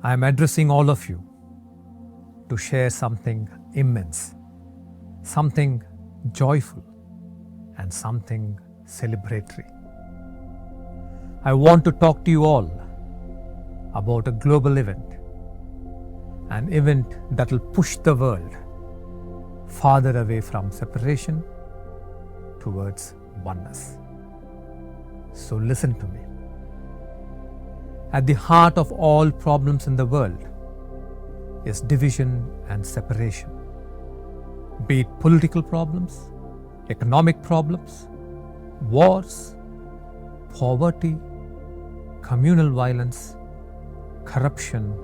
I am addressing all of you to share something immense, something joyful, and something celebratory. I want to talk to you all about a global event, an event that will push the world farther away from separation towards oneness. So listen to me. At the heart of all problems in the world is division and separation. Be it political problems, economic problems, wars, poverty, communal violence, corruption,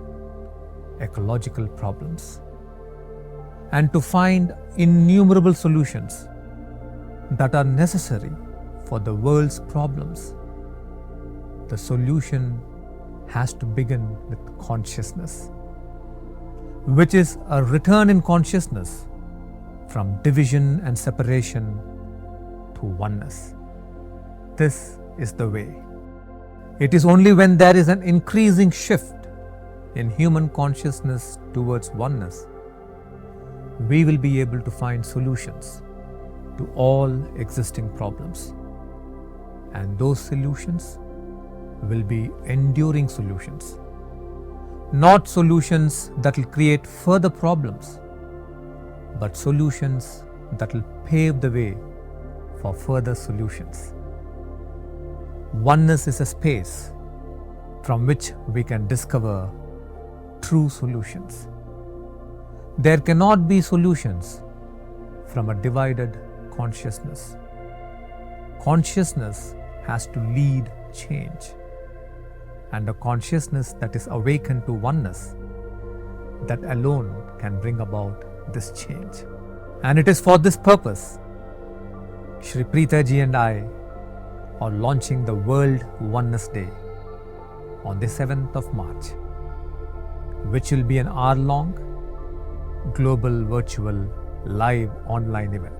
ecological problems. And to find innumerable solutions that are necessary for the world's problems, the solution has to begin with consciousness, which is a return in consciousness from division and separation to oneness. This is the way. It is only when there is an increasing shift in human consciousness towards oneness, we will be able to find solutions to all existing problems. And those solutions will be enduring solutions, not solutions that will create further problems, but solutions that will pave the way for further solutions. Oneness is a space from which we can discover true solutions. There cannot be solutions from a divided consciousness. Consciousness has to lead change, and a consciousness that is awakened to oneness, that alone can bring about this change. And it is for this purpose Shri Preeta ji and I are launching the World Oneness Day on the 7th of March, which will be an hour-long global virtual live online event.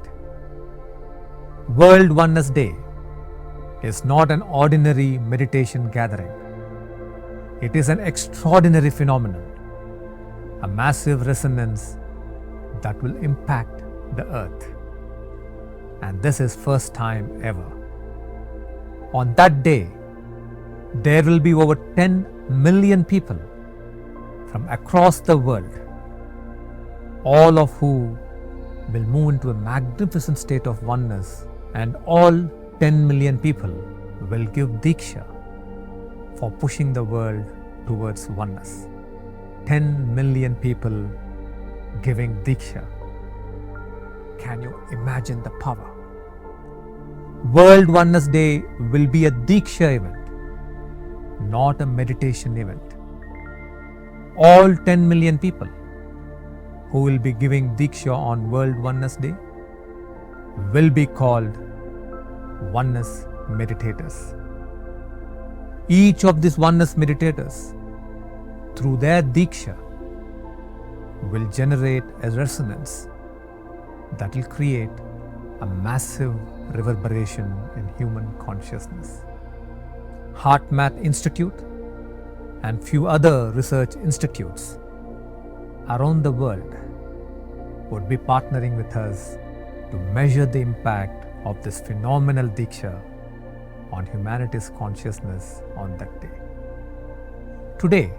World Oneness Day is not an ordinary meditation gathering. It is an extraordinary phenomenon, a massive resonance that will impact the earth. And this is first time ever. On that day, there will be over 10 million people from across the world, all of who will move into a magnificent state of oneness, and all 10 million people will give Diksha for pushing the world towards oneness. 10 million people giving Diksha. Can you imagine the power? World Oneness Day will be a Diksha event, not a meditation event. All 10 million people who will be giving Diksha on World Oneness Day will be called Oneness Meditators. Each of these Oneness Meditators, through their Diksha, will generate a resonance that will create a massive reverberation in human consciousness. HeartMath Institute and few other research institutes around the world would be partnering with us to measure the impact of this phenomenal Diksha on humanity's consciousness on that day. Today,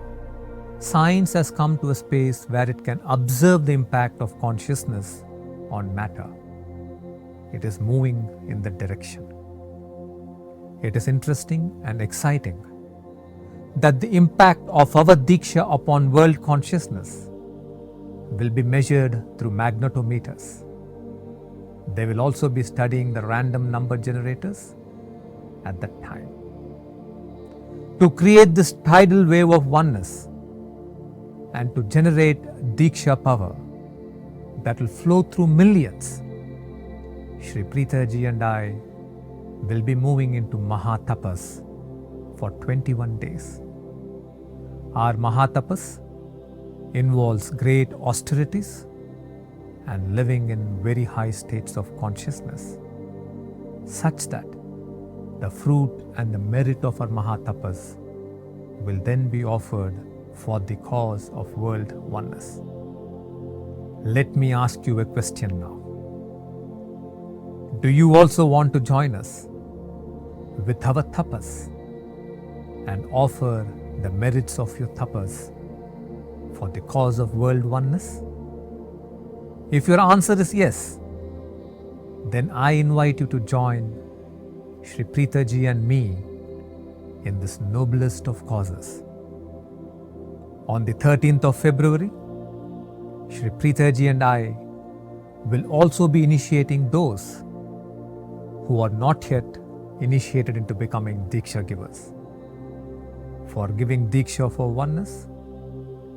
science has come to a space where it can observe the impact of consciousness on matter. It is moving in that direction. It is interesting and exciting that the impact of our Diksha upon world consciousness will be measured through magnetometers. They will also be studying the random number generators at that time. To create this tidal wave of oneness and to generate Diksha power that will flow through millions, Shri Preeta ji and I will be moving into Mahatapas for 21 days. Our Mahatapas involves great austerities and living in very high states of consciousness, such that the fruit and the merit of our Mahatapas will then be offered for the cause of world oneness. Let me ask you a question now. Do you also want to join us with our tapas and offer the merits of your tapas for the cause of world oneness? If your answer is yes, then I invite you to join Shri Preeta ji and me in this noblest of causes. On the 13th of February, Shri Preeta ji and I will also be initiating those who are not yet initiated into becoming Diksha givers, for giving Diksha for oneness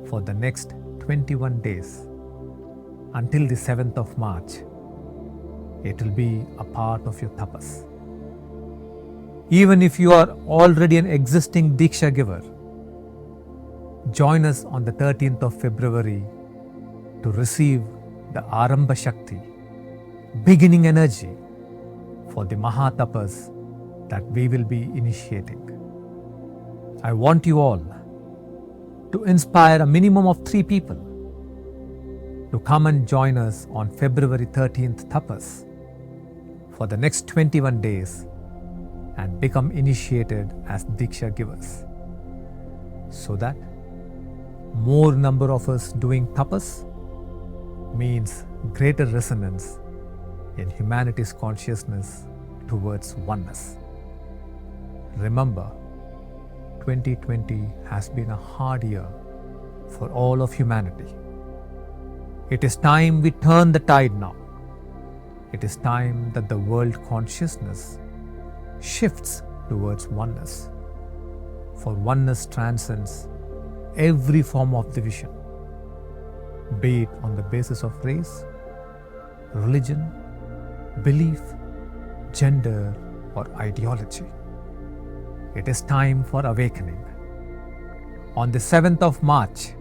for the next 21 days until the 7th of March. It will be a part of your tapas. Even if you are already an existing Diksha giver, join us on the 13th of February to receive the Arambha Shakti, beginning energy for the Mahatapas that we will be initiating. I want you all to inspire a minimum of 3 people to come and join us on February 13th tapas for the next 21 days and become initiated as Diksha givers, so that more number of us doing tapas means greater resonance in humanity's consciousness towards oneness. Remember, 2020 has been a hard year for all of humanity. It is time we turn the tide now. It is time that the world consciousness shifts towards oneness, for oneness transcends every form of division, be it on the basis of race, religion, belief, gender, or ideology. It is time for awakening. On the 7th of March,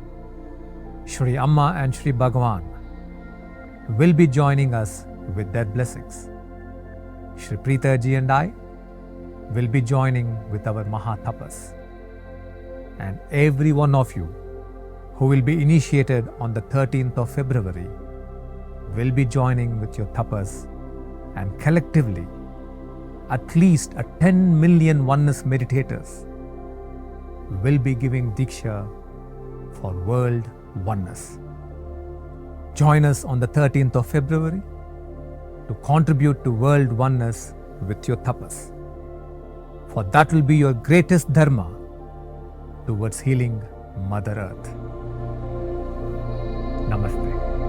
Shri Amma and Shri Bhagavan will be joining us with their blessings. Shri Preeta ji and I will be joining with our Mahatapas. And every one of you who will be initiated on the 13th of February will be joining with your tapas, and collectively at least 10 million oneness meditators will be giving Diksha for world oneness. Join us on the 13th of February to contribute to world oneness with your tapas, for that will be your greatest dharma towards healing Mother Earth. Namaste.